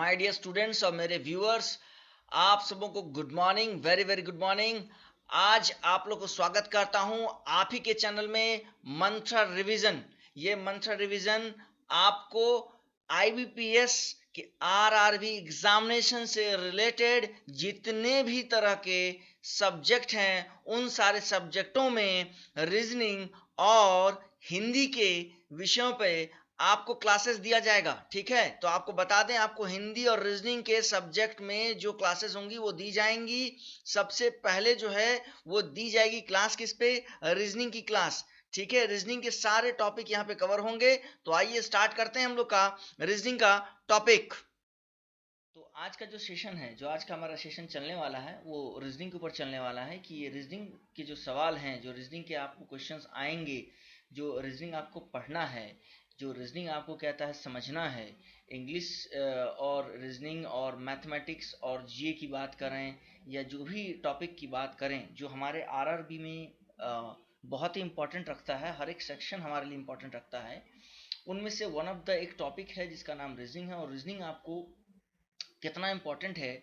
My dear students और मेरे viewers, आप सबों को good morning, very very good morning. आज आप लोग को स्वागत करता हूं आप ही के चैनल में मंत्रा रिवीजन। ये मंत्रा रिवीजन आपको आईबीपीएस के आरआरबी एग्जामिनेशन से रिलेटेड जितने भी तरह के सब्जेक्ट हैं उन सारे सब्जेक्टों में रीजनिंग और हिंदी के विषयों पे आपको क्लासेस दिया जाएगा। ठीक है, तो आपको बता दें, आपको हिंदी और रीजनिंग के सब्जेक्ट में जो क्लासेस होंगी वो दी जाएंगी। सबसे पहले जो है वो दी जाएगी क्लास किस पे, रीजनिंग की क्लास। ठीक है, रीजनिंग के सारे टॉपिक यहाँ पे कवर होंगे। तो आइए स्टार्ट करते हैं हम लोग का रीजनिंग का टॉपिक। तो आज का जो सेशन है, जो आज का हमारा सेशन चलने वाला है वो रीजनिंग के ऊपर चलने वाला है कि ये रीजनिंग के जो सवाल हैं, जो रीजनिंग के आपको क्वेश्चंस आएंगे, जो रीजनिंग आपको पढ़ना है, जो रीजनिंग आपको कहता है समझना है, इंग्लिश और रीजनिंग और मैथमेटिक्स और जीए की बात करें या जो भी टॉपिक की बात करें जो हमारे आरआरबी में बहुत ही इंपॉर्टेंट रखता है, हर एक सेक्शन हमारे लिए इंपॉर्टेंट रखता है, उनमें से वन ऑफ द एक टॉपिक है जिसका नाम रीजनिंग है। और रीजनिंग आपको कितना इम्पोर्टेंट है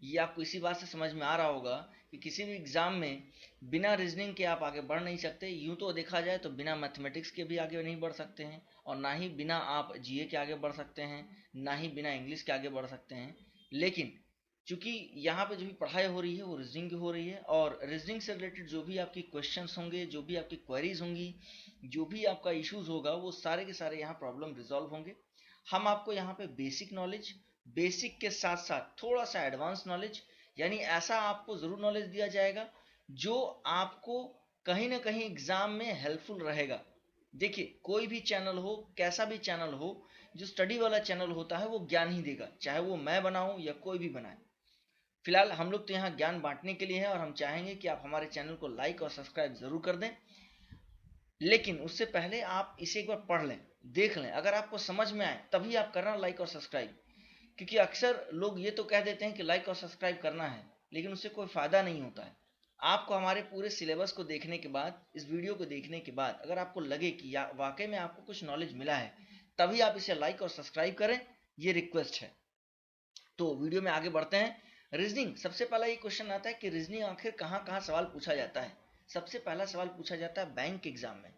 ये आपको इसी बात से समझ में आ रहा होगा कि किसी भी एग्जाम में बिना रीजनिंग के आप आगे बढ़ नहीं सकते। यूं तो देखा जाए तो बिना मैथमेटिक्स के भी आगे नहीं बढ़ सकते हैं, और ना ही बिना आप जीए के आगे बढ़ सकते हैं, ना ही बिना इंग्लिश के आगे बढ़ सकते हैं। लेकिन चूंकि यहाँ पे जो भी पढ़ाई हो रही है वो रीजनिंग की हो रही है, और रीजनिंग से रिलेटेड जो भी आपकी क्वेश्चंस होंगे, जो भी आपकी क्वेरीज होंगी, जो भी आपका इश्यूज होगा, वो सारे के सारे यहाँ प्रॉब्लम रिजॉल्व होंगे। हम आपको यहाँ पे बेसिक नॉलेज, बेसिक के साथ साथ थोड़ा सा एडवांस नॉलेज, यानी ऐसा आपको जरूर नॉलेज दिया जाएगा जो आपको कहीं ना कहीं एग्जाम में हेल्पफुल रहेगा। देखिए, कोई भी चैनल हो, कैसा भी चैनल हो, जो स्टडी वाला चैनल होता है वो ज्ञान ही देगा, चाहे वो मैं बनाऊं या कोई भी बनाए। फिलहाल हम लोग तो यहाँ ज्ञान बांटने के लिए हैं, और हम चाहेंगे कि आप हमारे चैनल को लाइक और सब्सक्राइब जरूर कर दें। लेकिन उससे पहले आप इसे एक बार पढ़ लें, देख लें, अगर आपको समझ में आए तभी आप करना लाइक और सब्सक्राइब। क्योंकि अक्सर लोग ये तो कह देते हैं कि लाइक और सब्सक्राइब करना है, लेकिन उससे कोई फायदा नहीं होता है। आपको हमारे पूरे सिलेबस को देखने के बाद, इस वीडियो को देखने के बाद अगर आपको लगे कि वाकई में आपको कुछ नॉलेज मिला है, तभी आप इसे लाइक और सब्सक्राइब करें, ये रिक्वेस्ट है। तो वीडियो में आगे बढ़ते हैं। रीजनिंग, सबसे पहला ये क्वेश्चन आता है कि रीजनिंग आखिर कहाँ कहाँ सवाल पूछा जाता है। सबसे पहला सवाल पूछा जाता है बैंक के एग्जाम में,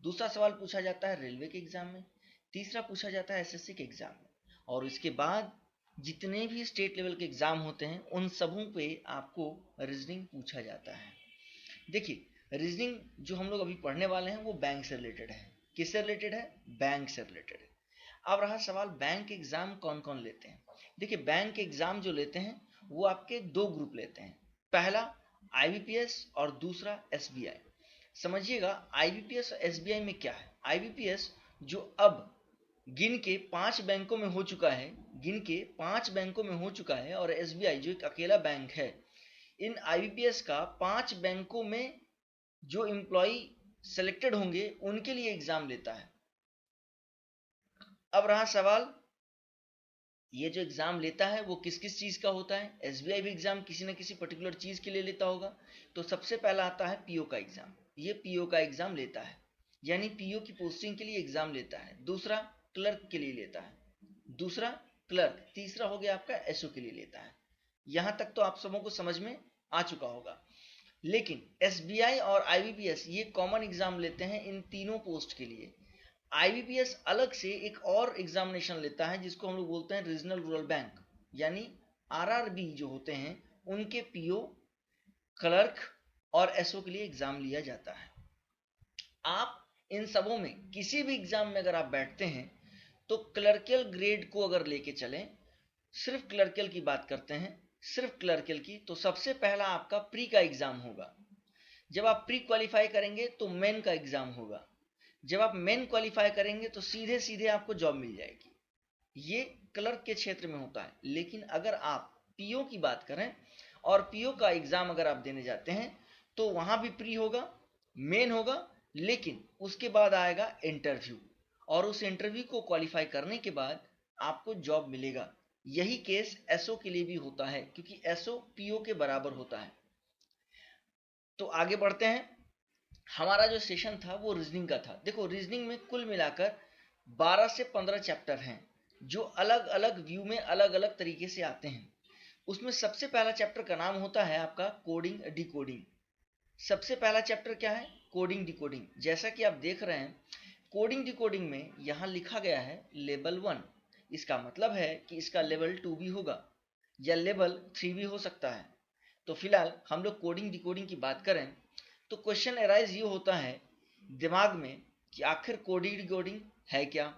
दूसरा सवाल पूछा जाता है रेलवे के एग्जाम में, तीसरा पूछा जाता है एसएससी के एग्जाम में, और इसके बाद जितने भी स्टेट लेवल के एग्जाम होते हैं उन सबों पे आपको रीजनिंग पूछा जाता है। देखिए, रीजनिंग जो हम लोग अभी पढ़ने वाले हैं वो बैंक से रिलेटेड है। किससे रिलेटेड है? बैंक से रिलेटेड है। अब रहा सवाल, बैंक एग्जाम कौन कौन लेते हैं। देखिए, बैंक एग्जाम जो लेते हैं वो आपके दो ग्रुप लेते हैं, पहला आईबीपीएस और दूसरा एसबीआई। समझिएगा, आईबीपीएस और एसबीआई में क्या है। आईबीपीएस जो अब गिन के 5 बैंकों में हो चुका है, गिन के 5 बैंकों में हो चुका है, और एसबीआई जो एक अकेला बैंक है, इन आईबीपीएस का 5 बैंकों में जो एम्प्लॉय सेलेक्टेड होंगे उनके लिए एग्जाम लेता है। अब रहा सवाल, ये जो एग्जाम लेता है वो किस किस चीज का होता है। एसबीआई भी एग्जाम किसी न किसी पर्टिकुलर चीज के लिए लेता होगा। तो सबसे पहला आता है पीओ का एग्जाम, ये पीओ का एग्जाम लेता है, यानी पीओ की पोस्टिंग के लिए एग्जाम लेता है। दूसरा क्लर्क के लिए लेता है, दूसरा क्लर्क, तीसरा हो गया आपका एसओ के लिए लेता है। यहां तक तो आप सबों को समझ में आ चुका होगा। लेकिन एसबीआई और आईबीपीएस ये कॉमन एग्जाम लेते हैं इन तीनों पोस्ट के लिए। आईबीपीएस अलग से एक और एग्जामिनेशन लेता है जिसको हम लोग बोलते हैं रीजनल रूरल बैंक, यानी आरआरबी जो होते हैं उनके पीओ, क्लर्क और एसओ के लिए एग्जाम लिया जाता है। आप इन सबों में किसी भी एग्जाम में अगर आप बैठते हैं तो क्लर्कियल ग्रेड को अगर लेके चलें, सिर्फ क्लर्कियल की बात करते हैं, सिर्फ क्लर्कियल की, तो सबसे पहला आपका प्री का एग्जाम होगा। जब आप प्री क्वालिफाई करेंगे तो मेन का एग्जाम होगा। जब आप मेन क्वालिफाई करेंगे तो सीधे सीधे आपको जॉब मिल जाएगी। ये क्लर्क के क्षेत्र में होता है। लेकिन अगर आप पीओ की बात करें और पीओ का एग्जाम अगर आप देने जाते हैं तो वहां भी प्री होगा, मेन होगा, लेकिन उसके बाद आएगा इंटरव्यू, और उस इंटरव्यू को क्वालिफाई करने के बाद आपको जॉब मिलेगा। यही केस एसओ के लिए भी होता है, क्योंकि एसओ पीओ के बराबर होता है। तो आगे बढ़ते हैं। हमारा जो सेशन था वो रीजनिंग का था। देखो, रीजनिंग में कुल मिलाकर 12 से 15 चैप्टर हैं। जो अलग अलग व्यू में अलग अलग तरीके से आते हैं। उसमें सबसे पहला चैप्टर का नाम होता है आपका कोडिंग डिकोडिंग। सबसे पहला चैप्टर क्या है? Coding decoding. जैसा कि आप देख रहे हैं कोडिंग डिकोडिंग में यहाँ लिखा गया है लेवल 1। इसका मतलब है कि इसका लेवल 2 भी होगा या लेवल 3 भी हो सकता है। तो फिलहाल हम लोग कोडिंग डिकोडिंग की बात करें तो क्वेश्चन अराइज ये होता है दिमाग में कि आखिर कोडिंग डिकोडिंग है क्या,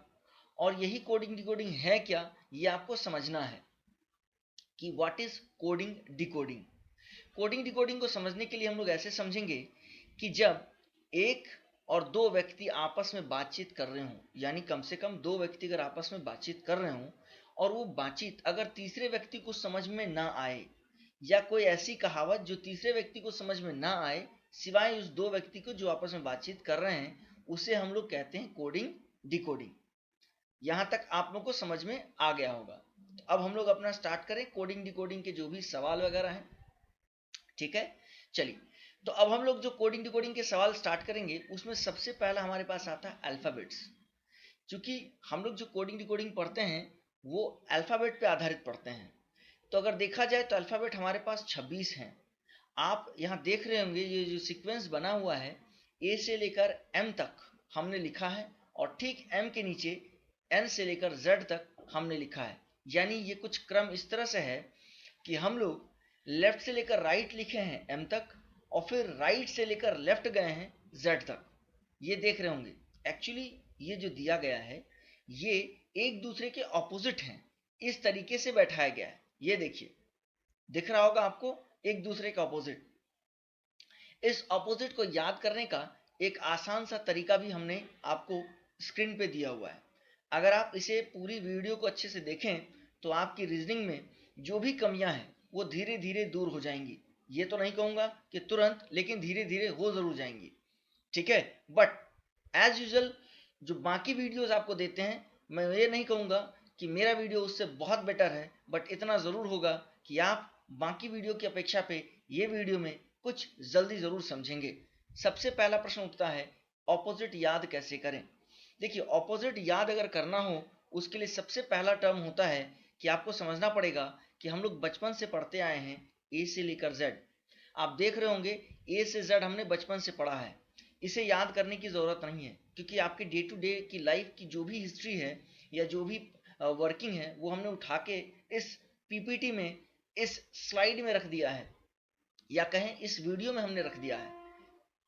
और यही कोडिंग डिकोडिंग है क्या ये आपको समझना है कि what is coding decoding. Coding decoding को समझने के लिए हम लोग ऐसे समझेंगे कि जब एक और दो व्यक्ति आपस में बातचीत कर रहे हों, यानी कम से कम दो व्यक्ति अगर आपस में बातचीत कर रहे हों और वो बातचीत अगर तीसरे व्यक्ति को समझ में ना आए, या कोई ऐसी कहावत जो तीसरे व्यक्ति को समझ में ना आए सिवाय उस दो व्यक्ति को जो आपस में बातचीत कर रहे हैं, उसे हम लोग कहते हैं कोडिंग डिकोडिंग। यहां तक आप लोग को समझ में आ गया होगा। तो अब हम लोग अपना स्टार्ट करें कोडिंग डिकोडिंग के जो भी सवाल वगैरह हैं। ठीक है, चलिए। तो अब हम लोग जो कोडिंग डिकोडिंग के सवाल स्टार्ट करेंगे उसमें सबसे पहला हमारे पास आता है अल्फाबेट्स। क्योंकि हम लोग जो कोडिंग डिकोडिंग पढ़ते हैं वो अल्फाबेट पे आधारित पढ़ते हैं। तो अगर देखा जाए तो अल्फाबेट हमारे पास 26 हैं। आप यहाँ देख रहे होंगे ये जो सीक्वेंस बना हुआ है ए से लेकर एम तक हमने लिखा है, और ठीक एम के नीचे एन से लेकर जेड तक हमने लिखा है। यानी ये कुछ क्रम इस तरह से है कि हम लोग लेफ्ट से लेकर राइट लिखे हैं एम तक, और फिर राइट से लेकर लेफ्ट गए हैं जेड तक। ये देख रहे होंगे एक्चुअली ये जो दिया गया है ये एक दूसरे के ऑपोजिट हैं, इस तरीके से बैठाया गया है। ये देखिए दिख रहा होगा आपको एक दूसरे का ऑपोजिट। इस ऑपोजिट को याद करने का एक आसान सा तरीका भी हमने आपको स्क्रीन पे दिया हुआ है। अगर आप इसे पूरी वीडियो को अच्छे से देखें तो आपकी रीजनिंग में जो भी कमियां हैं वो धीरे धीरे दूर हो जाएंगी। ये तो नहीं कहूंगा कि तुरंत, लेकिन धीरे धीरे हो जरूर जाएंगी। ठीक है, बट एज यूजल जो बाकी वीडियोस आपको देते हैं मैं ये नहीं कहूंगा कि मेरा वीडियो उससे बहुत बेटर है, बट इतना ज़रूर होगा कि आप बाकी वीडियो की अपेक्षा पे ये वीडियो में कुछ जल्दी ज़रूर समझेंगे। सबसे पहला प्रश्न उठता है ऑपोजिट याद कैसे करें। देखिए ऑपोजिट याद अगर करना हो उसके लिए सबसे पहला टर्म होता है कि आपको समझना पड़ेगा कि हम लोग बचपन से पढ़ते आए हैं ए से लेकर जेड। आप देख रहे होंगे ए से जेड हमने बचपन से पढ़ा है, इसे याद करने की ज़रूरत नहीं है क्योंकि आपकी डे टू डे की लाइफ की जो भी हिस्ट्री है या जो भी वर्किंग है वो हमने उठा के इस पीपीटी में, इस स्लाइड में रख दिया है, या कहें इस वीडियो में हमने रख दिया है।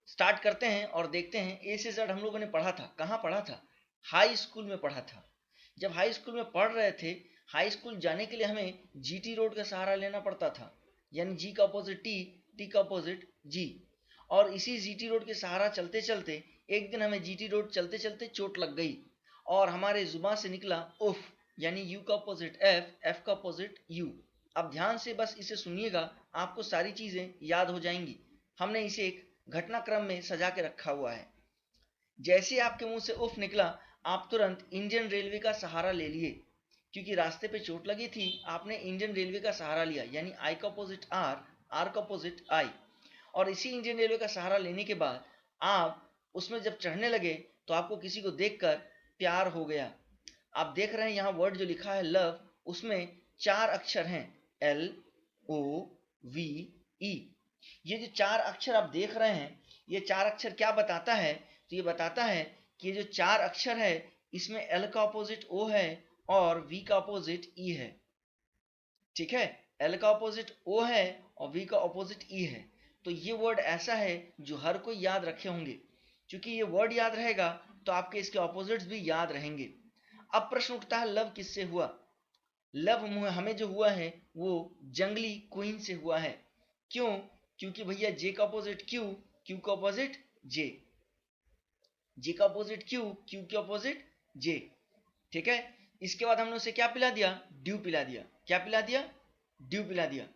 स्टार्ट करते हैं और देखते हैं ए से जेड हम लोगों ने पढ़ा था। कहाँ पढ़ा था? हाई स्कूल में पढ़ा था। जब हाई स्कूल में पढ़ रहे थे, हाई स्कूल जाने के लिए हमें जीटी रोड का सहारा लेना पड़ता था, यानी जी का अपोजिट टी, टी का अपोजिट जी। और इसी जीटी रोड के सहारा चलते चलते एक दिन हमें जीटी रोड चलते चलते चोट लग गई और हमारे जुबान से निकला उफ, यानी यू का अपोजिट एफ, एफ का अपोजिट यू। अब ध्यान से बस इसे सुनिएगा, आपको सारी चीजें याद हो जाएंगी। हमने इसे एक घटनाक्रम में सजा के रखा हुआ है। जैसे आपके मुंह से उफ निकला आप तुरंत इंडियन रेलवे का सहारा ले लिए, क्योंकि रास्ते पे चोट लगी थी, आपने इंडियन रेलवे का सहारा लिया, यानी आई का अपोजिट आर, आर का अपोजिट आई। और इसी इंडियन रेलवे का सहारा लेने के बाद आप उसमें जब चढ़ने लगे तो आपको किसी को देखकर प्यार हो गया। आप देख रहे हैं यहाँ वर्ड जो लिखा है लव, उसमें 4 अक्षर हैं एल ओ वी ई। ये जो 4 अक्षर आप देख रहे हैं ये 4 अक्षर क्या बताता है? तो ये बताता है कि ये जो 4 अक्षर है इसमें एल का अपोजिट ओ है और वी का अपोजिट ई है। ठीक है, एल का अपोजिट ओ है और वी का अपोजिट ई है। तो ये वर्ड ऐसा है जो हर कोई याद रखे होंगे। क्योंकि ये वर्ड याद रहेगा तो आपके इसके अपोजिट्स भी याद रहेंगे। अब प्रश्न उठता है लव किससे हुआ? लव हमें जो हुआ है वो जंगली क्वीन से हुआ है। क्यों? क्योंकि भैया जे का अपोजिट क्यू, क्यू का अपोजिट जे, जे का अपोजिट क्यू, क्यू के अपोजिट जे। ठीक है, इसके बाद हमने उसे क्या पिला दिया? ड्यू पिला दिया। क्या पिला दिया? ड्यू पिला दिया।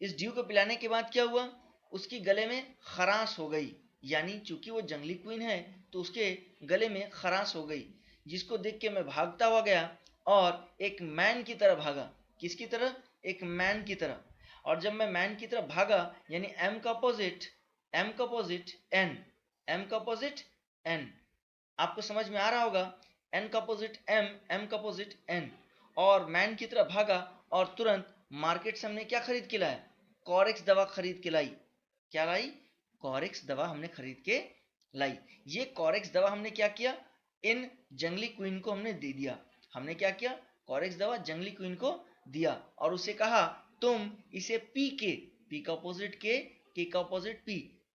इस ड्यू को पिलाने के बाद क्या हुआ? उसकी गले में खराश हो गई, यानी चूंकि वो जंगली क्वीन है तो उसके गले में खराश हो गई, जिसको देख के मैं भागता हुआ गया और एक मैन की तरह भागा। किसकी तरह? एक मैन की तरह। और जब मैं मैन की तरह भागा यानी एम का अपोजिट, एम का अपोजिट एन, एम का अपोजिट एन। आपको समझ में आ रहा होगा, एन का अपोजिट एम, एम का अपोजिट एन। और मैन की तरह भागा और तुरंत मार्केट से हमने क्या खरीद के लाया? कॉरेक्स दवा खरीद के लाई। क्या लाई? कॉरेक्स दवा हमने खरीद के लाई। ये कॉरेक्स दवा हमने क्या किया? इन जंगली क्वीन को हमने दे दिया। हमने क्या किया? कॉरेक्स दवा जंगली क्वीन को दिया और उसे कहा तुम इसे पी के, पी का अपोजिट के का अपोजिट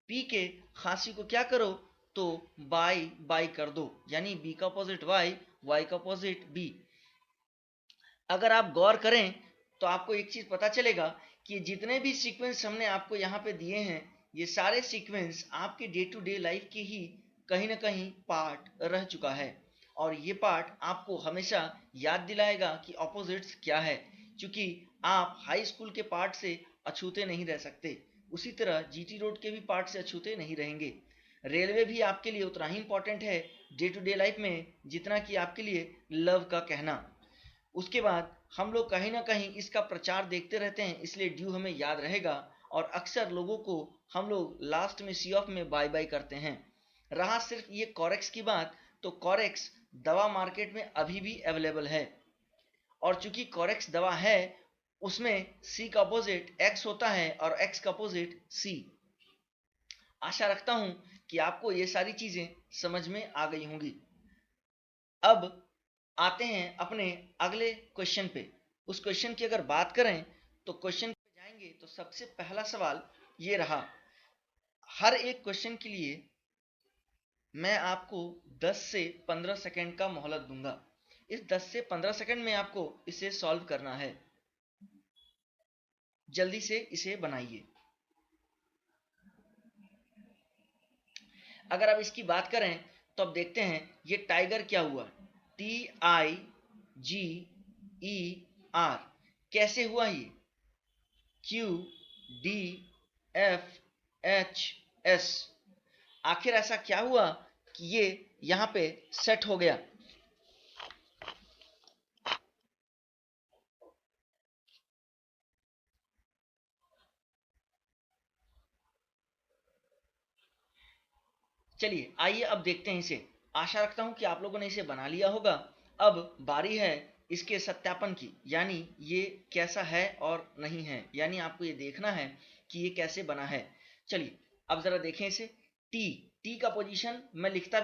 पी के खांसी को क्या करो? तो बाई कर दो, यानी बी का अपोजिट वाई का अपोजिट बी। अगर आप गौर करें तो आपको एक चीज पता चलेगा कि जितने भी सीक्वेंस हमने आपको यहाँ पे दिए हैं, ये सारे सीक्वेंस आपके डे टू डे लाइफ के ही कहीं ना कहीं पार्ट रह चुका है और ये पार्ट आपको हमेशा याद दिलाएगा कि ऑपोजिट्स क्या है, क्योंकि आप हाई स्कूल के पार्ट से अछूते नहीं रह सकते, उसी तरह जीटी रोड के भी पार्ट से अछूते नहीं रहेंगे। रेलवे भी आपके लिए उतना ही इंपॉर्टेंट है डे टू डे लाइफ में जितना कि आपके लिए लव का कहना। उसके बाद हम लोग कहीं ना कहीं इसका प्रचार देखते रहते हैं, इसलिए ड्यू हमें याद रहेगा और अक्सर लोगों को हम लोग लास्ट में सी ऑफ में बाय बाय करते हैं। रहा सिर्फ ये कॉरेक्स की बात, तो कॉरेक्स दवा मार्केट में अभी भी अवेलेबल है और चूंकि कॉरेक्स दवा है उसमें सी का अपोजिट एक्स होता है और एक्स का अपोजिट सी। आशा रखता हूं कि आपको ये सारी चीजें समझ में आ गई होंगी। अब आते हैं अपने अगले क्वेश्चन पे। उस क्वेश्चन की अगर बात करें तो क्वेश्चन पे जाएंगे तो सबसे पहला सवाल ये रहा। हर एक क्वेश्चन के लिए मैं आपको 10 से 15 सेकंड का मोहलत दूंगा। इस 10 से 15 सेकंड में आपको इसे सॉल्व करना है। जल्दी से इसे बनाइए। अगर आप इसकी बात करें तो अब देखते हैं ये टाइगर क्या हुआ, TIGER कैसे हुआ ये QDFHS। आखिर ऐसा क्या हुआ कि ये यहां पे सेट हो गया? चलिए आइए अब देखते हैं इसे। आशा रखता हूं कि आप लोगों ने इसे बना लिया होगा। अब बारी है इसके सत्यापन की, यानी ये कैसा है और नहीं है, यानी आपको ये देखना है कि ये कैसे बना है। चलिए अब जरा देखें इसे। टी का पोजीशन मैं लिखते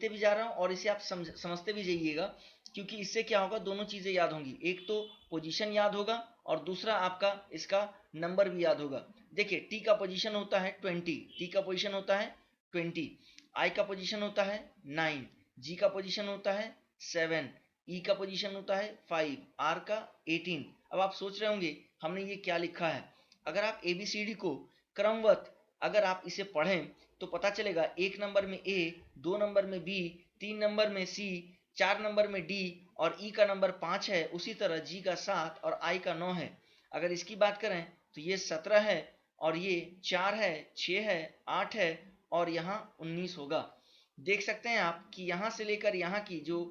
भी जा रहा हूं और इसे आप समझते भी जाइएगा, क्योंकि इससे क्या होगा, दोनों चीजें याद होंगी। एक तो पोजीशन याद होगा और दूसरा आपका इसका नंबर भी याद होगा। देखिए टी का पोजीशन होता है 20, टी का पोजीशन होता है 20, आई का पोजीशन होता है 9, जी का पोजीशन होता है 7, ई का पोजीशन होता है 5, आर का 18। अब आप सोच रहे होंगे हमने ये क्या लिखा है। अगर आप एबीसीडी को क्रमवत अगर आप इसे पढ़ें तो पता चलेगा 1 नंबर में ए, 2 नंबर में बी, 3 नंबर में सी, 4 नंबर में डी और ई का नंबर 5 है। उसी तरह जी का 7 और आई का 9 है। अगर इसकी बात करें तो ये 17 है और ये 4 है, 6 है, 8 है और यहाँ 19 होगा। देख सकते हैं आप कि यहाँ से लेकर यहाँ की जो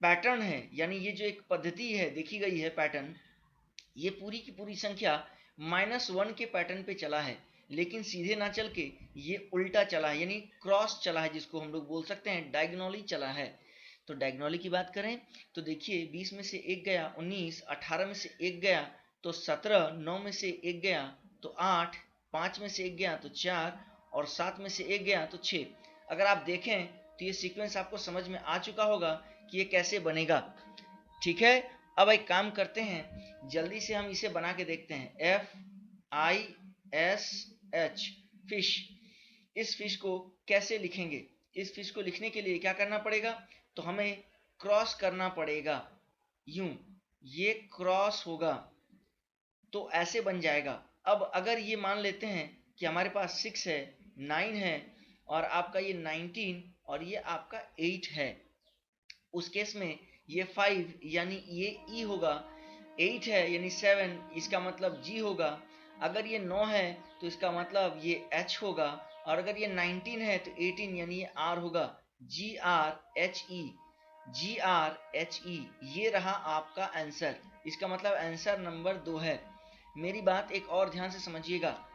पैटर्न है, यानी ये जो एक पद्धति है देखी गई है पैटर्न, ये पूरी की पूरी संख्या -1 के पैटर्न पे चला है, लेकिन सीधे ना चल के ये उल्टा चला है, यानी क्रॉस चला है, जिसको हम लोग बोल सकते हैं डायगोनली चला है। तो डायगोनली की बात करें तो देखिए 20 में से 1 गया 19, 18 में से 1 गया तो 17, 9 में से 1 गया तो 8, 5 में से 1 गया तो 4 और 7 में से 1 गया तो 6। अगर आप देखें तो ये सीक्वेंस आपको समझ में आ चुका होगा कि ये कैसे बनेगा। ठीक है, अब एक काम करते हैं, जल्दी से हम इसे बना के देखते हैं। FISH fish. इस फिश को कैसे लिखेंगे? इस फिश को लिखने के लिए क्या करना पड़ेगा, तो हमें क्रॉस करना पड़ेगा। यूं ये क्रॉस होगा तो ऐसे बन जाएगा। अब अगर ये मान लेते हैं कि हमारे पास 6 है, 9 है और आपका ये 19 और ये आपका 8 है, उस केस में ये 5 यानी ये ई होगा, 8 है यानी 7, इसका मतलब जी होगा। अगर ये 9 है तो इसका मतलब ये एच होगा और अगर ये 19 है तो 18 यानी ये आर होगा, GRHE, GRHE। ये रहा आपका आंसर। इसका मतलब आंसर नंबर 2 है। मेरी बात एक और ध्यान से समझिएगा,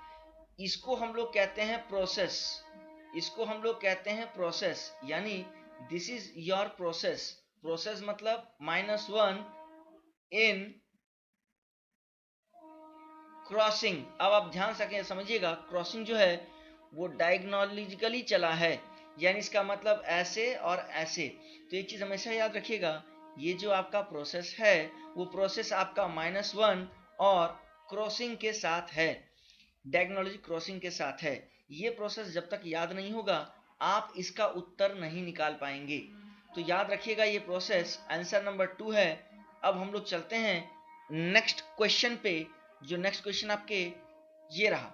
इसको हम लोग कहते हैं प्रोसेस, इसको हम लोग कहते हैं प्रोसेस, यानी this is your process. Process मतलब -1 इन क्रॉसिंग। अब आप ध्यान से समझिएगा, क्रॉसिंग जो है वो डायगोनॉलिकली चला है, यानी इसका मतलब ऐसे और ऐसे। तो एक चीज हमेशा याद रखिएगा, ये जो आपका प्रोसेस है वो प्रोसेस आपका -1 और क्रॉसिंग के साथ है, डायगोनॉलिक क्रॉसिंग के साथ है। ये प्रोसेस जब तक याद नहीं होगा आप इसका उत्तर नहीं निकाल पाएंगे। तो याद रखिएगा ये प्रोसेस, आंसर नंबर 2 है। अब हम लोग चलते हैं नेक्स्ट क्वेश्चन पे। जो नेक्स्ट क्वेश्चन आपके ये रहा,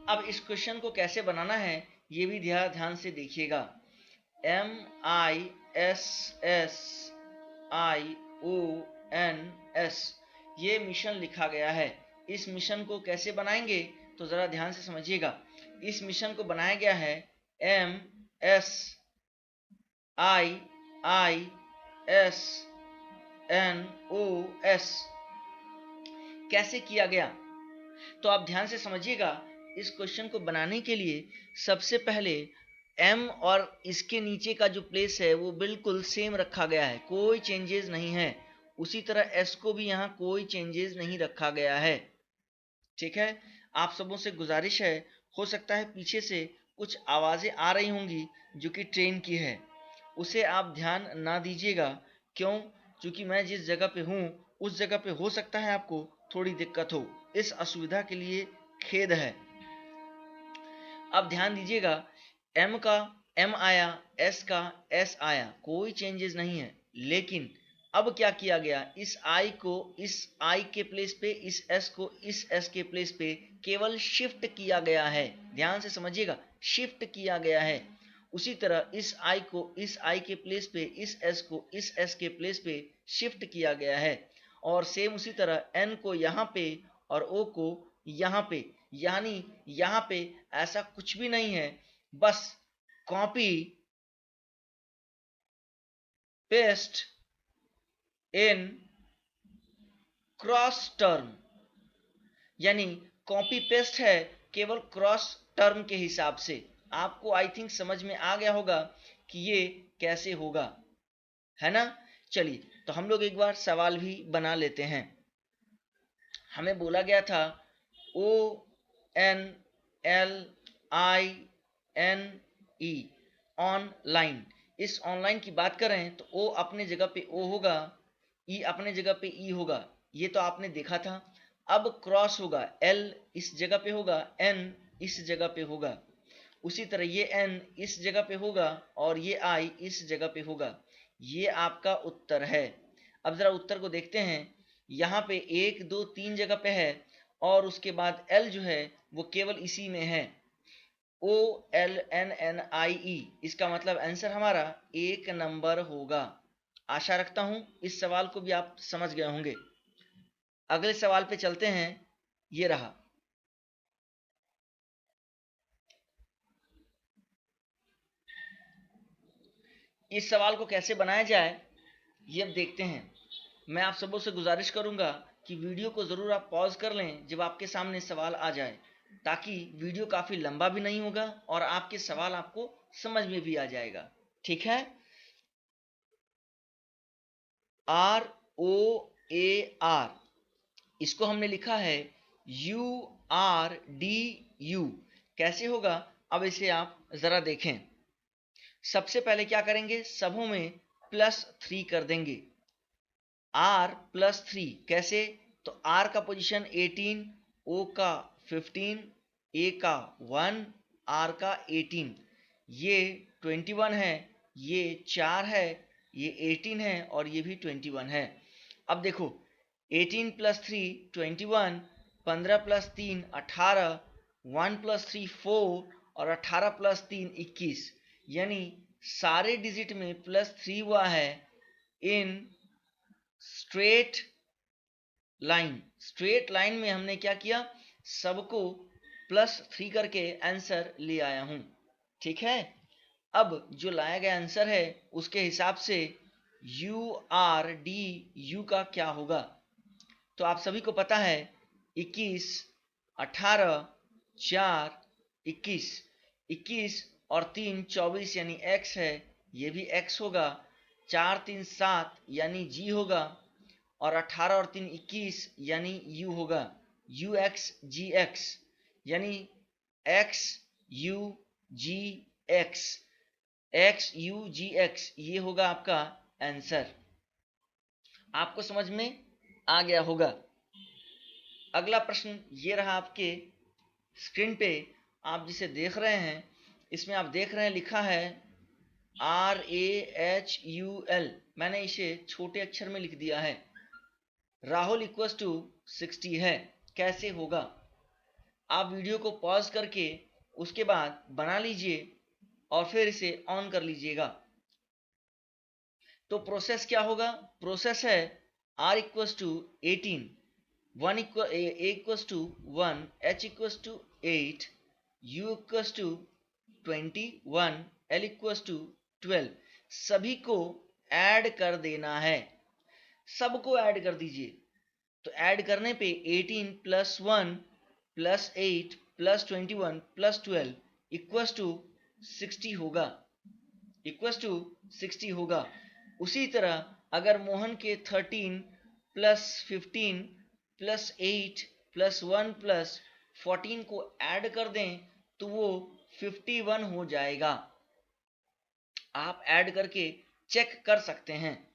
अब इस क्वेश्चन को कैसे बनाना है ये भी ध्यान से देखिएगा। MISSIONS ये मिशन लिखा गया है। इस मिशन को कैसे बनाएंगे तो जरा ध्यान से समझिएगा। इस मिशन को बनाया गया है MSIISNOS। कैसे किया गया तो आप ध्यान से समझिएगा। इस क्वेश्चन को बनाने के लिए सबसे पहले M और इसके नीचे का जो प्लेस है वो बिल्कुल सेम रखा गया है, कोई चेंजेस नहीं है। उसी तरह S को भी यहाँ कोई चेंजेस नहीं रखा गया है। ठीक है, आप सबों से गुजारिश है, हो सकता है पीछे से कुछ आवाजें आ रही होंगी जो कि ट्रेन की है, उसे आप ध्यान ना दीजिएगा। क्यों? क्योंकि मैं जिस जगह पे हूँ उस जगह पे हो सकता है आपको थोड़ी दिक्कत हो। इस असुविधा के लिए खेद है। अब ध्यान दीजिएगा, M का M आया, S का S आया, कोई चेंजेस नहीं है। लेकिन अब क्या किया गया, इस I को इस I के प्लेस पे, इस S को इस S के प्लेस पे केवल शिफ्ट किया गया है। ध्यान से समझिएगा, शिफ्ट किया गया है। उसी तरह इस I को इस I के प्लेस पे, इस S को इस S के प्लेस पे शिफ्ट किया गया है। और सेम उसी तरह N को यहाँ पे और O को यहाँ पे, यानी यहाँ पे ऐसा कुछ भी नहीं है, बस copy paste in cross term, यानी कॉपी पेस्ट है केवल क्रॉस टर्म के हिसाब से। आपको आई थिंक समझ में आ गया होगा कि ये कैसे होगा, है ना। चलिए तो हम लोग एक बार सवाल भी बना लेते हैं। हमें बोला गया था ONLINE ऑनलाइन। इस ऑनलाइन की बात करें तो O अपने जगह पे O होगा, E अपने जगह पे E होगा, ये तो आपने देखा था। अब क्रॉस होगा, L इस जगह पे होगा, N इस जगह पे होगा। उसी तरह ये N इस जगह पे होगा और ये I इस जगह पे होगा। ये आपका उत्तर है। अब जरा उत्तर को देखते हैं। यहाँ पे 1 2 3 जगह पे है और उसके बाद L जो है वो केवल इसी में है, OLNNIE। इसका मतलब आंसर हमारा 1 नंबर होगा। आशा रखता हूं इस सवाल को भी आप समझ गए होंगे। अगले सवाल पे चलते हैं, ये रहा। इस सवाल को कैसे बनाया जाए ये अब देखते हैं। मैं आप सबों से गुजारिश करूंगा कि वीडियो को ज़रूर आप पॉज कर लें जब आपके सामने सवाल आ जाए, ताकि वीडियो काफ़ी लंबा भी नहीं होगा और आपके सवाल आपको समझ में भी आ जाएगा। ठीक है, ROAR, इसको हमने लिखा है URDU। कैसे होगा अब इसे आप ज़रा देखें। सबसे पहले क्या करेंगे, सबों में +3 कर देंगे। R +3 कैसे, तो R का पोजीशन 18, O का 15, A का 1, R का 18, ये 21 है, ये 4 है, ये 18 है और ये भी 21 है। अब देखो 18 + 3 21, 15 + 3 18, 1 + 3 4 और 18 + 3 21, यानी सारे डिजिट में +3 हुआ है in straight line. Straight line में हमने क्या किया, सबको +3 करके आंसर ले आया हूं। ठीक है, अब जो लाया गया आंसर है उसके हिसाब से URDU का क्या होगा? तो आप सभी को पता है 21, 18, 4, 21, 21 और 3 24 यानी x है, ये भी x होगा। 4 3 7 यानी g होगा, और 18 और 3 21 यानी u होगा। ux gx यानी x u g x, x u g x, ये होगा आपका आंसर। आपको समझ में आ गया होगा। अगला प्रश्न ये रहा आपके स्क्रीन पे, आप जिसे देख रहे हैं, इसमें आप देख रहे हैं लिखा है RAHUL, मैंने इसे छोटे अक्षर में लिख दिया है। राहुल इक्वल्स टू 60 है। कैसे होगा? आप वीडियो को पॉज करके उसके बाद बना लीजिए और फिर इसे ऑन कर लीजिएगा। तो प्रोसेस क्या होगा? प्रोसेस है R equals to 18, A equals to 1, H equals to 8, U equals to 21, L equals to 12। सभी को ऐड कर देना है, सबको ऐड कर दीजिए। तो ऐड करने पे 18 plus 1 plus 8 plus 21 plus 12 equals to 60 होगा, इक्वल्स टू 60 होगा। उसी तरह अगर मोहन के 13 प्लस 15 प्लस 8 प्लस 1 प्लस 14 को ऐड कर दें तो वो 51 हो जाएगा। आप ऐड करके चेक कर सकते हैं।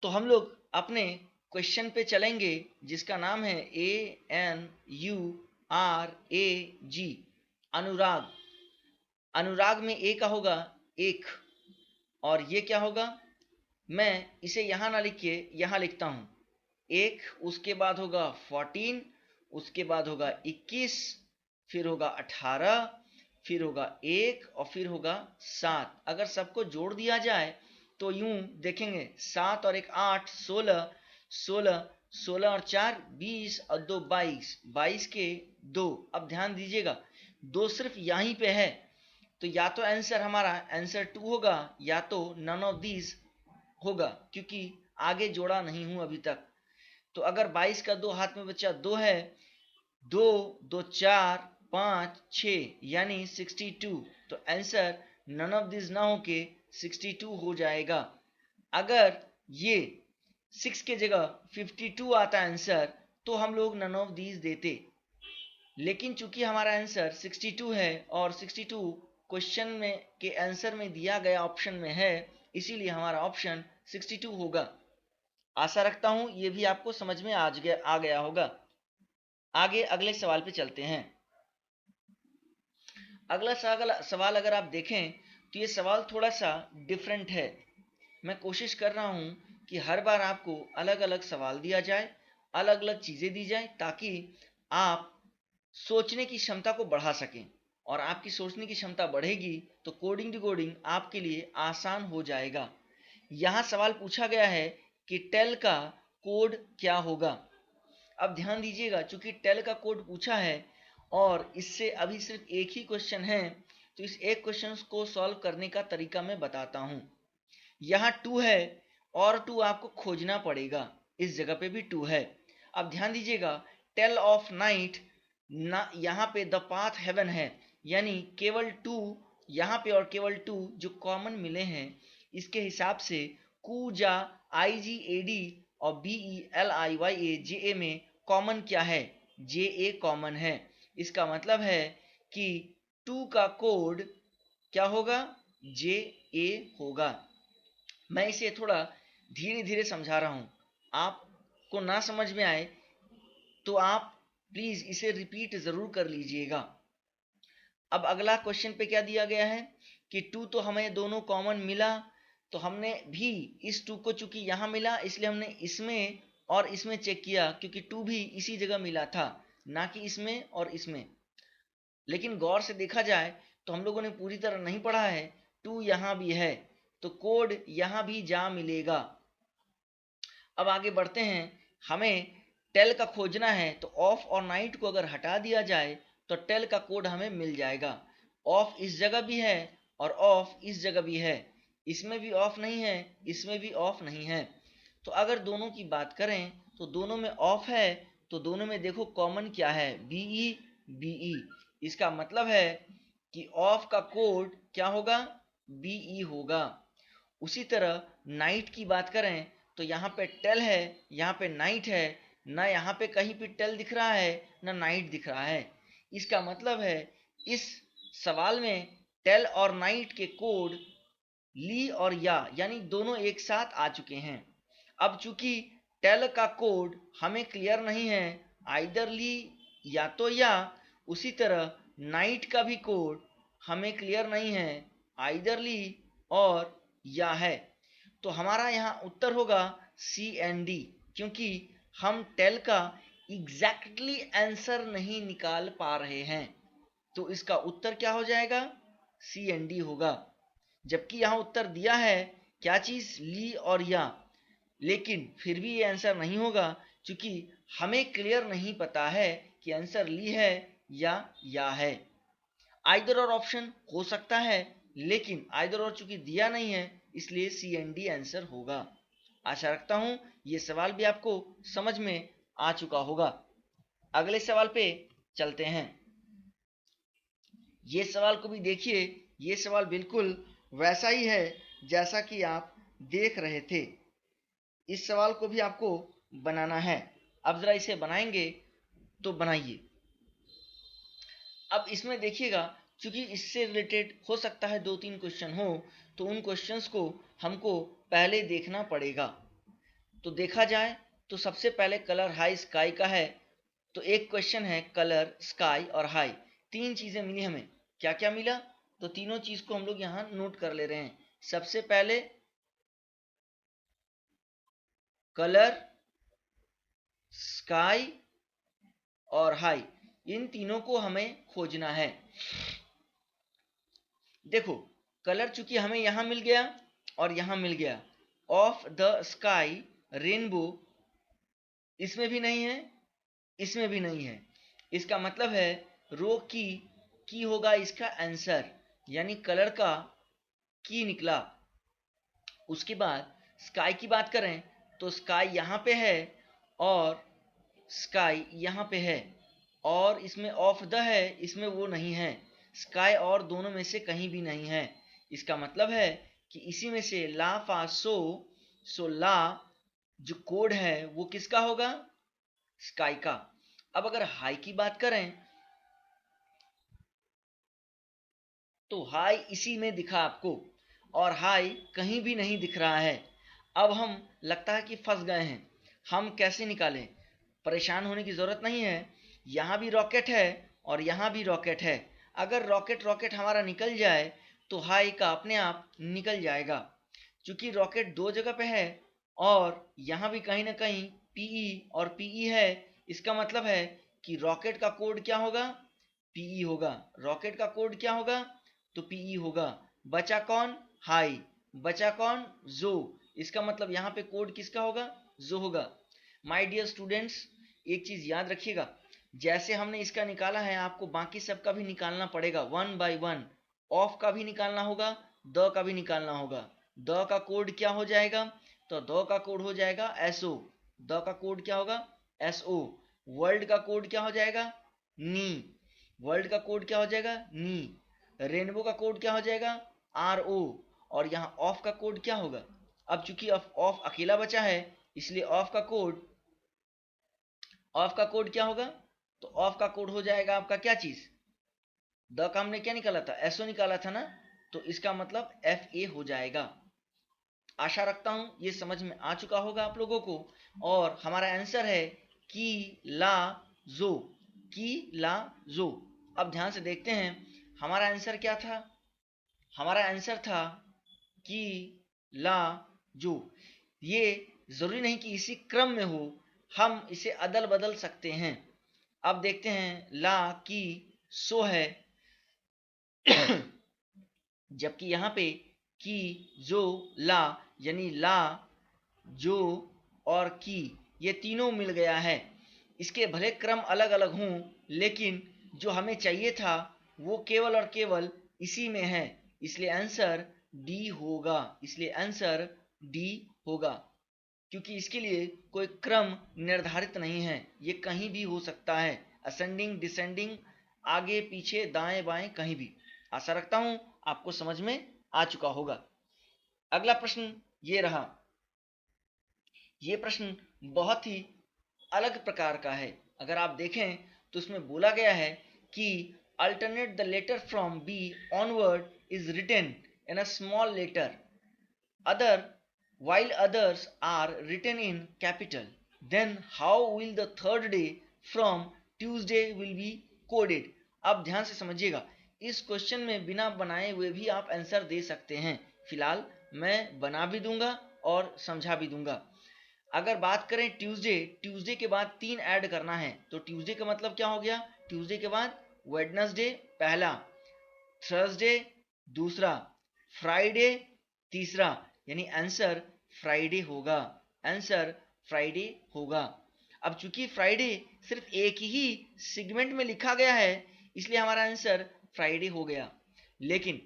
तो हम लोग अपने क्वेश्चन पे चलेंगे जिसका नाम है ANURAG, अनुराग। अनुराग में ए का होगा एक, और ये क्या होगा? मैं इसे यहां ना लिख के यहां लिखता हूं। एक, उसके बाद होगा 14, उसके बाद होगा 21, फिर होगा 18, फिर होगा 1 और फिर होगा 7। अगर सबको जोड़ दिया जाए तो यूं देखेंगे 7 और 1 8, 16, 16, 16 और 4 20 और 2 22, 22 के 2। अब ध्यान दीजिएगा 2 सिर्फ यहीं पे है, तो या तो आंसर हमारा आंसर 2 होगा या तो नन ऑफ दीज होगा, क्योंकि आगे जोड़ा नहीं हूं अभी तक। तो अगर 22 का 2 हाथ में बचा 2 है, 2 2 4 5 6 यानी 62। तो आंसर नन ऑफ दिस ना होके 62 हो जाएगा। अगर ये 6 के जगह 52 आता आंसर तो हम लोग नन ऑफ दीज देते, लेकिन चूंकि हमारा आंसर 62 है और 62 क्वेश्चन में के आंसर में दिया गया ऑप्शन में है, इसीलिए हमारा ऑप्शन 62 होगा। आशा रखता हूं ये भी आपको समझ में आ गया होगा। आगे अगले सवाल पे चलते हैं। अगला सवाल अगर आप देखें तो ये सवाल थोड़ा सा डिफरेंट है। मैं कोशिश कर रहा हूं कि हर बार आपको अलग अलग सवाल दिया जाए, अलग अलग चीजें दी जाए, ताकि आप सोचने की क्षमता को बढ़ा सकें। और आपकी सोचने की क्षमता बढ़ेगी तो कोडिंग डिकोडिंग आपके लिए आसान हो जाएगा। यहां सवाल पूछा गया है कि टेल का कोड क्या होगा। अब ध्यान दीजिएगा, चूंकि टेल का कोड पूछा है और इससे अभी सिर्फ एक ही क्वेश्चन है, तो इस एक क्वेश्चन को सॉल्व करने का तरीका मैं बताता हूं। यहाँ 2 है और 2 आपको खोजना पड़ेगा, इस जगह पे भी 2 है। अब ध्यान दीजिएगा, टेल ऑफ नाइट ना, यहाँ पे द पाथ हेवन है, यानी केवल 2 यहाँ पे और केवल 2 जो कॉमन मिले हैं, इसके हिसाब से कूजा IGAD और BELIYA में कॉमन क्या है? JA कॉमन है। इसका मतलब है कि 2 का कोड क्या होगा? JA होगा। मैं इसे थोड़ा धीरे धीरे समझा रहा हूं, आपको ना समझ में आए तो आप प्लीज इसे रिपीट जरूर कर लीजिएगा। अब अगला क्वेश्चन पे क्या दिया गया है कि 2 तो हमें दोनों कॉमन मिला, तो हमने भी इस 2 को चूंकि यहां मिला इसलिए हमने इसमें और इसमें चेक किया, क्योंकि 2 भी इसी जगह मिला था, ना कि इसमें और इसमें। लेकिन गौर से देखा जाए तो हम लोगों ने पूरी तरह नहीं पढ़ा है। 2 यहां भी है तो कोड यहां भी जा मिलेगा। अब आगे बढ़ते हैं। हमें टेल का खोजना है, तो ऑफ और नाइट को अगर हटा दिया जाए तो टेल का कोड हमें मिल जाएगा। ऑफ इस जगह भी है और ऑफ इस जगह भी है, इसमें भी ऑफ नहीं है, इसमें भी ऑफ नहीं है। तो अगर दोनों की बात करें तो दोनों में ऑफ है, तो दोनों में देखो कॉमन क्या है, बीई बीई। इसका मतलब है कि ऑफ का कोड क्या होगा, बीई होगा। उसी तरह नाइट की बात करें तो यहाँ पे टेल है, यहाँ पे नाइट है, ना यहाँ पे कहीं पे टेल दिख रहा है ना नाइट दिख रहा है। इसका मतलब है इस सवाल में टेल और नाइट के कोड ली और या यानी दोनों एक साथ आ चुके हैं। अब चूंकि टेल का कोड हमें क्लियर नहीं है, आइदर ली या तो या, उसी तरह नाइट का भी कोड हमें क्लियर नहीं है, आइदर ली और या है। तो हमारा यहाँ उत्तर होगा सी एंड डी, क्योंकि हम टेल का एग्जैक्टली आंसर नहीं निकाल पा रहे हैं। तो इसका उत्तर क्या हो जाएगा, सी एंड डी होगा। जबकि यहाँ उत्तर दिया है क्या चीज, ली और या, लेकिन फिर भी ये आंसर नहीं होगा, क्योंकि हमें क्लियर नहीं पता है कि आंसर ली है या है। आइदर और ऑप्शन हो सकता है, लेकिन आइदर और चूंकि दिया नहीं है इसलिए सी एंड डी आंसर होगा। आशा रखता हूं ये सवाल भी आपको समझ में आ चुका होगा। अगले सवाल पे चलते हैं। ये सवाल को भी देखिए, ये सवाल बिल्कुल वैसा ही है जैसा कि आप देख रहे थे। इस सवाल को भी आपको बनाना है। अब जरा इसे बनाएंगे तो बनाइए। अब इसमें देखिएगा, क्योंकि इससे रिलेटेड हो सकता है 2-3 क्वेश्चन हो, तो उन क्वेश्चंस को हमको पहले देखना पड़ेगा। तो देखा जाए तो सबसे पहले कलर हाई स्काई का है। तो एक क्वेश्चन है कलर स्काई और हाई, 3 चीजें मिली हमें। क्या क्या मिला, तो तीनों चीज को हम लोग यहाँ नोट कर ले रहे हैं। सबसे पहले कलर, स्काई और हाई, इन तीनों को हमें खोजना है। देखो कलर चूंकि हमें यहां मिल गया और यहां मिल गया, ऑफ द स्काई रेनबो इसमें भी नहीं है, इसमें भी नहीं है। इसका मतलब है रो की होगा इसका आंसर, यानी कलर का की निकला। उसके बाद स्काई की बात करें तो स्काई यहाँ पे है और स्काई यहाँ पे है, और इसमें ऑफ द है, इसमें वो नहीं है। स्काई और दोनों में से कहीं भी नहीं है। इसका मतलब है कि इसी में से ला फा सो ला जो कोड है वो किसका होगा, स्काई का। अब अगर हाई की बात करें तो हाई इसी में दिखा आपको, और हाई कहीं भी नहीं दिख रहा है। अब हम लगता है कि फंस गए हैं, हम कैसे निकालें। परेशान होने की जरूरत नहीं है, यहाँ भी रॉकेट है और यहाँ भी रॉकेट है। अगर रॉकेट हमारा निकल जाए तो हाई का अपने आप निकल जाएगा। क्योंकि रॉकेट 2 जगह पे है और यहाँ भी कहीं ना कहीं पीई और पीई है, इसका मतलब है कि रॉकेट का कोड क्या होगा, पीई होगा। रॉकेट का कोड क्या होगा, तो पीई होगा। बचा कौन, हाई। बचा कौन, जो। इसका मतलब यहाँ पे कोड किसका होगा, जो होगा। माय डियर स्टूडेंट्स, एक चीज याद रखिएगा, जैसे हमने इसका निकाला है आपको बाकी सबका भी निकालना पड़ेगा, 1 बाय 1। ऑफ का भी निकालना होगा, द का भी निकालना होगा। द का कोड क्या हो जाएगा, तो द का कोड हो जाएगा एसओ। द का कोड क्या होगा, एसओ। वर्ल्ड का कोड क्या हो जाएगा, नी। वर्ल्ड का कोड क्या हो जाएगा, नी। रेनबो का कोड क्या हो जाएगा, आर ओ। और यहाँ ऑफ का कोड क्या होगा। अब चूंकि ऑफ अकेला बचा है इसलिए ऑफ का कोड क्या होगा, तो ऑफ का कोड हो जाएगा आपका क्या चीज, द का हमने क्या निकाला था, एसओ निकाला था ना, तो इसका मतलब एफ ए हो जाएगा। आशा रखता हूं ये समझ में आ चुका होगा आप लोगों को। और हमारा आंसर है की ला जो, की ला जो। अब ध्यान से देखते हैं हमारा आंसर क्या था। हमारा आंसर था की ला जो। ये जरूरी नहीं कि इसी क्रम में हो, हम इसे अदल बदल सकते हैं। अब देखते हैं ला की सो है जबकि यहाँ पे की जो ला, यानी ला जो और की, ये तीनों मिल गया है। इसके भले क्रम अलग अलग हों, लेकिन जो हमें चाहिए था वो केवल और केवल इसी में है, इसलिए आंसर डी होगा, इसलिए आंसर डी होगा, क्योंकि इसके लिए कोई क्रम निर्धारित नहीं है, ये कहीं भी हो सकता है, असेंडिंग डिसेंडिंग, आगे पीछे दाएं बाएं कहीं भी। आशा रखता हूं आपको समझ में आ चुका होगा। अगला प्रश्न ये रहा। ये प्रश्न बहुत ही अलग प्रकार का है। अगर आप देखें तो उसमें बोला गया है कि alternate the letter from B onward is written in a small letter other while others are written in capital, then how will the third day from Tuesday will be coded? अब ध्यान से समझिएगा, इस क्वेश्चन में बिना बनाए हुए भी आप आंसर दे सकते हैं। फिलहाल मैं बना भी दूंगा और समझा भी दूंगा। अगर बात करें ट्यूसडे के बाद 3 ऐड करना है, तो ट्यूसडे का मतलब क्या हो गया? ट्यूसडे के बाद वेडनेसडे पहला, थर्सडे दूसरा, फ्राइडे तीसरा, यानी आंसर फ्राइडे होगा। आंसर फ्राइडे होगा। अब चूंकि फ्राइडे सिर्फ एक ही सेगमेंट में लिखा गया है, इसलिए हमारा आंसर फ्राइडे हो गया। लेकिन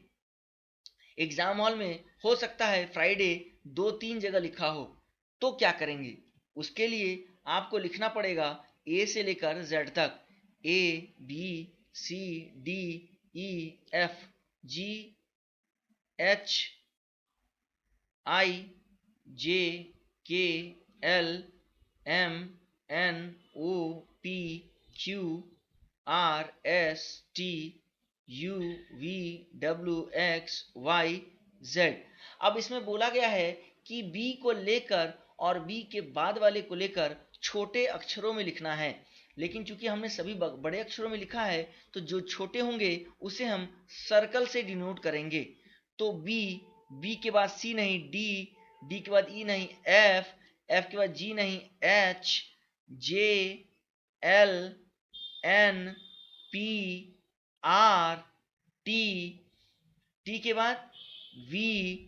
एग्जाम हॉल में हो सकता है फ्राइडे 2-3 जगह लिखा हो, तो क्या करेंगे? उसके लिए आपको लिखना पड़ेगा ए से लेकर जेड तक, A B C D E F G H I J K L M N O P Q R S T U V W X Y Z. अब इसमें बोला गया है कि बी को लेकर और बी के बाद वाले को लेकर छोटे अक्षरों में लिखना है, लेकिन चूंकि हमने सभी बड़े अक्षरों में लिखा है, तो जो छोटे होंगे उसे हम सर्कल से डिनोट करेंगे। तो बी के बाद सी नहीं, डी के बाद ई नहीं, एफ के बाद जी नहीं, H J L N P R T के बाद वी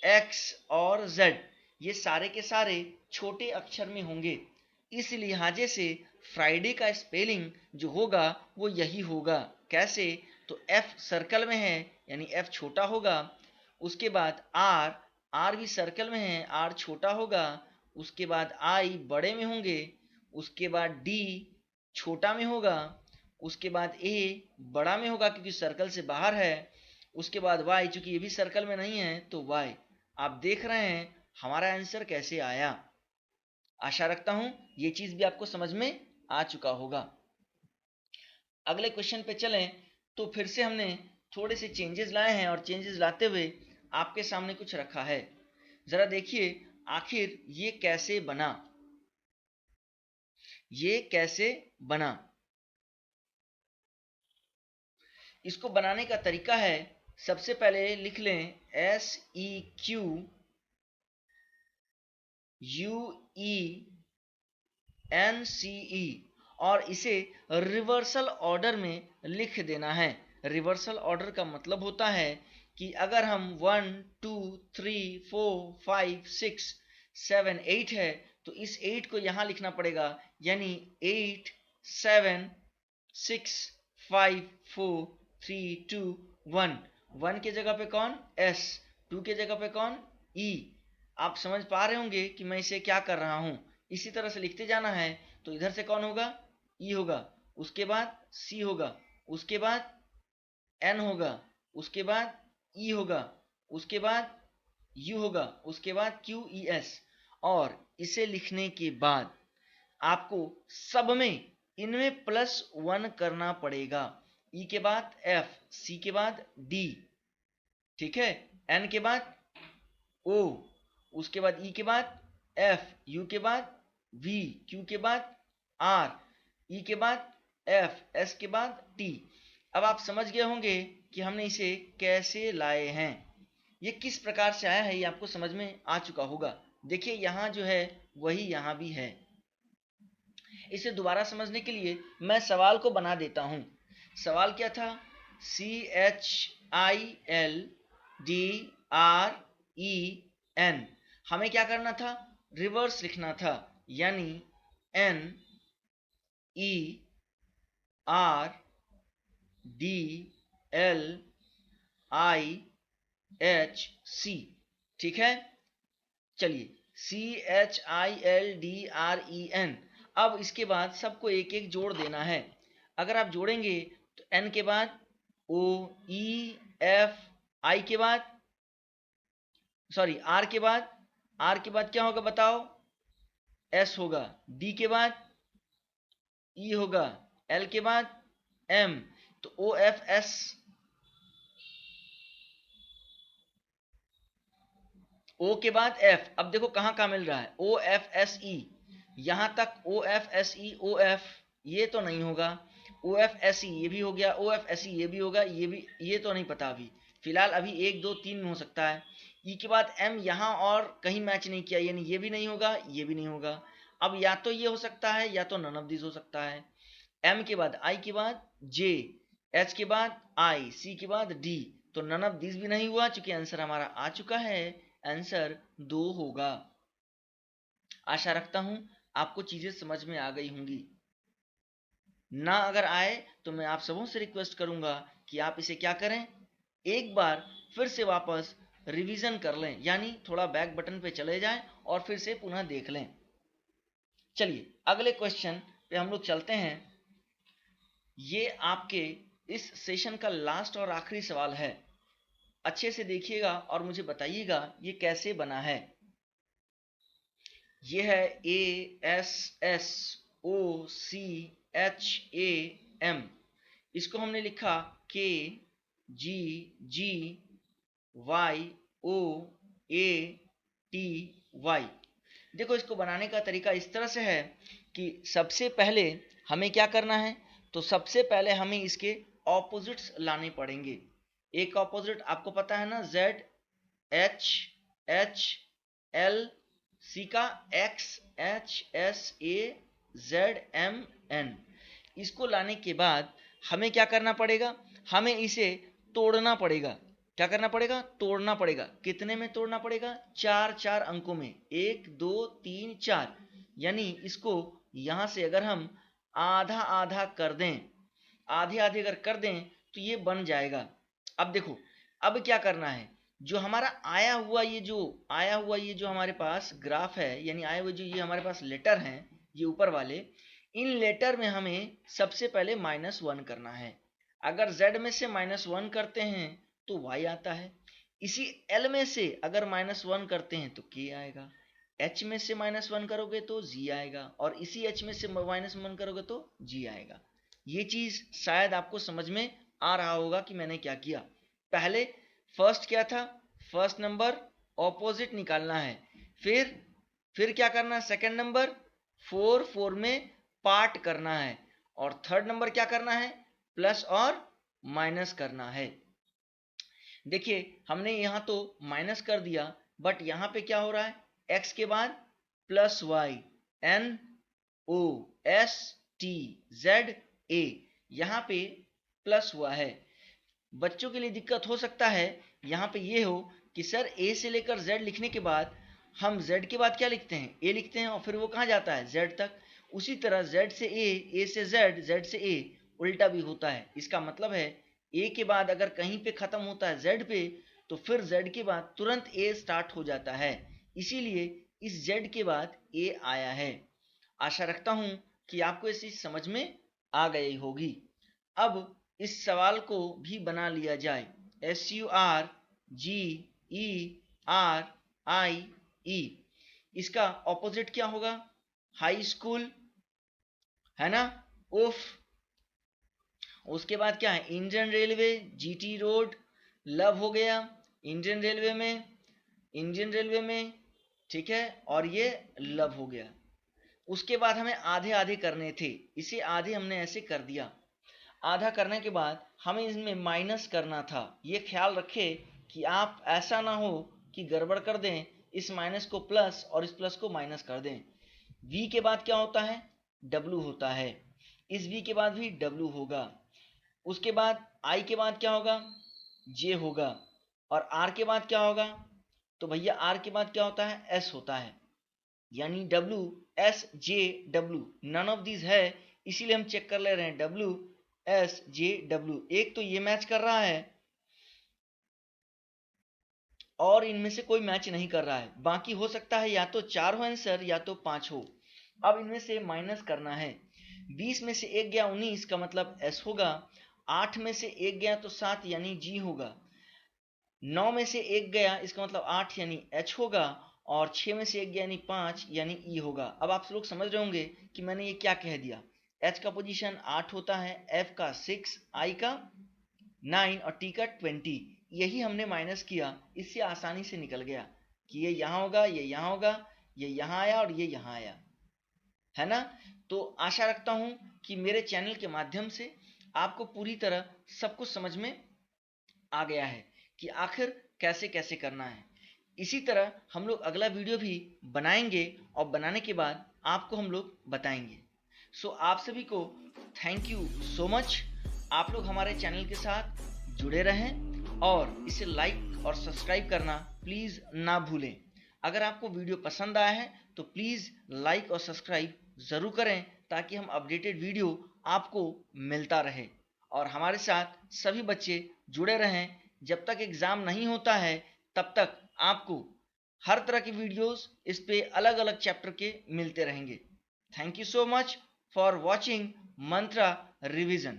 एक्स और जेड, ये सारे के सारे छोटे अक्षर में होंगे। इस लिहाजे से फ्राइडे का स्पेलिंग जो होगा वो यही होगा। कैसे? तो एफ सर्कल में है, यानी एफ छोटा होगा। उसके बाद आर भी सर्कल में है, आर छोटा होगा। उसके बाद आई बड़े में होंगे। उसके बाद डी छोटा में होगा। उसके बाद ए बड़ा में होगा क्योंकि सर्कल से बाहर है। उसके बाद वाई, चूंकि ये भी सर्कल में नहीं है, तो वाई। आप देख रहे हैं हमारा आंसर कैसे आया। आशा रखता हूं ये चीज भी आपको समझ में आ चुका होगा। अगले क्वेश्चन पे चलें तो फिर से हमने थोड़े से चेंजेस लाए हैं और चेंजेस लाते हुए आपके सामने कुछ रखा है। जरा देखिए आखिर ये कैसे बना। ये कैसे बना, इसको बनाने का तरीका है, सबसे पहले लिख लें SEQ UENCE और इसे रिवर्सल ऑर्डर में लिख देना है। रिवर्सल ऑर्डर का मतलब होता है कि अगर हम 1 2 3 4 5 6 7 8 है, तो इस 8 को यहां लिखना पड़ेगा, यानी 8 7 6 5 4 3 2 1। 1 के जगह पे कौन? S, 2 के जगह पे कौन? E। आप समझ पा रहे होंगे कि मैं इसे क्या कर रहा हूं। इसी तरह से लिखते जाना है। तो इधर से कौन होगा? E होगा, उसके बाद C होगा, उसके बाद N होगा, उसके बाद E होगा, उसके बाद U होगा, उसके बाद QES। और इसे लिखने के बाद आपको सब में इनमें +1 करना पड़ेगा। E के बाद F, C के बाद D, ठीक है, N के बाद O, उसके बाद E के बाद F, U के बाद V, Q के बाद R, E के बाद F, S के बाद T। अब आप समझ गए होंगे कि हमने इसे कैसे लाए हैं, ये किस प्रकार से आया है, ये आपको समझ में आ चुका होगा। देखिए यहां जो है वही यहां भी है। इसे दोबारा समझने के लिए मैं सवाल को बना देता हूं। सवाल क्या था? CHILDREN, हमें क्या करना था? रिवर्स लिखना था, यानी NERDLI एच सी, ठीक है। चलिए CHILDREN। अब इसके बाद सबको एक एक जोड़ देना है। अगर आप जोड़ेंगे तो N के बाद O E F, I के बाद सॉरी R के बाद क्या होगा बताओ? S होगा, D के बाद E होगा, L के बाद M, तो OFS, O के बाद F। अब देखो कहाँ कहाँ मिल रहा है, OFSE, यहां तक OFSE OF, ये तो नहीं होगा। OFSE ये भी हो गया, OFSE ये भी होगा, ये भी, ये तो नहीं पता अभी फिलहाल, अभी 1 2 3 में हो सकता है। E के बाद M यहाँ और कहीं मैच नहीं किया, यानी ये भी नहीं होगा, ये भी नहीं होगा। अब या तो ये हो सकता है या तो नन ऑफ दिस हो सकता है। M के बाद I के बाद J, H के बाद I, C के बाद D, तो नन ऑफ दिस भी नहीं हुआ, चूंकि आंसर हमारा आ चुका है। आंसर 2 होगा। आशा रखता हूं आपको चीजें समझ में आ गई होंगी। ना अगर आए तो मैं आप सबों से रिक्वेस्ट करूंगा कि आप इसे क्या करें, एक बार फिर से वापस रिवीजन कर लें, यानी थोड़ा बैक बटन पे चले जाएं और फिर से पुनः देख लें। चलिए अगले क्वेश्चन पे हम लोग चलते हैं। ये आपके इस सेशन का लास्ट और आखिरी सवाल है। अच्छे से देखिएगा और मुझे बताइएगा ये कैसे बना है। ये है ASSOCHAM, इसको हमने लिखा KGGYOATY। देखो इसको बनाने का तरीका इस तरह से है कि सबसे पहले हमें क्या करना है, तो सबसे पहले हमें इसके ऑपोजिट्स लाने पड़ेंगे। एक ऑपोजिट आपको पता है ना, ZHHL, C का XHSAZMN। इसको लाने के बाद हमें क्या करना पड़ेगा, हमें इसे तोड़ना पड़ेगा। क्या करना पड़ेगा? तोड़ना पड़ेगा। कितने में तोड़ना पड़ेगा? 4 4 अंकों में, 1 2 3 4। यानी इसको यहां से अगर हम आधा आधा कर दें, आधे आधे अगर कर दें तो ये बन जाएगा। अब देखो अब क्या करना है, जो हमारा आया हुआ ये जो हमारे पास ग्राफ है, यानी आए हुए जो ये हमारे पास लेटर हैं, ये ऊपर वाले, इन लेटर में हमें सबसे पहले -1 करना है। अगर Z में से -1 करते हैं तो Y आता है। इसी L में से अगर -1 करते हैं तो K आएगा। H में से -1 करोगे तो G आएगा, और इसी H में से -1 करोगे तो G आएगा। ये चीज शायद आपको समझ में आ रहा होगा कि मैंने क्या किया। पहले फर्स्ट क्या था, फर्स्ट नंबर ऑपोजिट निकालना है। फिर क्या करना है, सेकंड नंबर 4 4 में पार्ट करना है, और थर्ड नंबर क्या करना है, प्लस और माइनस करना है। देखिए हमने यहां तो माइनस कर दिया, बट यहां पे क्या हो रहा है, x के बाद प्लस y, NOSTZA, यहां पे प्लस हुआ है। बच्चों के लिए दिक्कत हो सकता है यहाँ पे ये हो कि सर A से लेकर Z लिखने के बाद हम Z के बाद क्या लिखते हैं, A लिखते हैं, और फिर वो कहाँ जाता है, Z तक। उसी तरह Z से A, A से Z, Z से A उल्टा भी होता है। इसका मतलब है A के बाद अगर कहीं पे खत्म होता है Z पे, तो फिर Z के बाद तुरंत A स्टार्ट हो जाता है। इसीलिए इस Z के बाद A आया है। आशा रखता हूं कि आपको ये चीज समझ में आ गई होगी। अब इस सवाल को भी बना लिया जाए। SURGERIE, इसका ऑपोजिट क्या होगा, हाई स्कूल, है ना, उफ। उसके बाद क्या है, Indian railway, GT road, love हो गया इंडियन रेलवे में, ठीक है, और ये लव हो गया। उसके बाद हमें आधे आधे करने थे, इसे आधे हमने ऐसे कर दिया। आधा करने के बाद हमें इसमें माइनस करना था। ये ख्याल रखें कि आप ऐसा ना हो कि गड़बड़ कर दें, इस माइनस को प्लस और इस प्लस को माइनस कर दें। V के बाद क्या होता है, W होता है। इस V के बाद भी W होगा। उसके बाद I के बाद क्या होगा, J होगा। और R के बाद क्या होगा, तो भैया R के बाद क्या होता है, S होता है। यानी WSJW नन ऑफ दिस है, इसीलिए हम चेक कर ले रहे हैं WSJW। एक तो ये मैच कर रहा है, और इनमें से कोई मैच नहीं कर रहा है। बाकी हो सकता है या तो 4 हो आंसर या तो 5 हो। अब इनमें से माइनस करना है। 20 में से 1 गया 19 का मतलब एस होगा। 8 में से 1 गया तो 7 यानी जी होगा। 9 में से 1 गया इसका मतलब 8 यानी एच होगा। और 6 में से 1 गया यानी 5 यानी ई होगा। अब आप लोग समझ रहे होंगे कि मैंने ये क्या कह दिया। एच का पोजीशन 8 होता है, एफ का 6, आई का 9 और टी का 20। यही हमने माइनस किया, इससे आसानी से निकल गया कि ये यहाँ होगा, ये यहाँ होगा, ये यहाँ आया और ये यहाँ आया, है ना। तो आशा रखता हूं कि मेरे चैनल के माध्यम से आपको पूरी तरह सब कुछ समझ में आ गया है कि आखिर कैसे कैसे करना है। इसी तरह हम लोग अगला वीडियो भी बनाएंगे और बनाने के बाद आपको हम लोग बताएंगे। सो आप सभी को थैंक यू सो मच। आप लोग हमारे चैनल के साथ जुड़े रहें और इसे लाइक और सब्सक्राइब करना प्लीज़ ना भूलें। अगर आपको वीडियो पसंद आया है तो प्लीज़ लाइक और सब्सक्राइब ज़रूर करें ताकि हम अपडेटेड वीडियो आपको मिलता रहे और हमारे साथ सभी बच्चे जुड़े रहें। जब तक एग्ज़ाम नहीं होता है तब तक आपको हर तरह की वीडियोस इस पे अलग अलग चैप्टर के मिलते रहेंगे। Thank you so much for watching Mantra revision.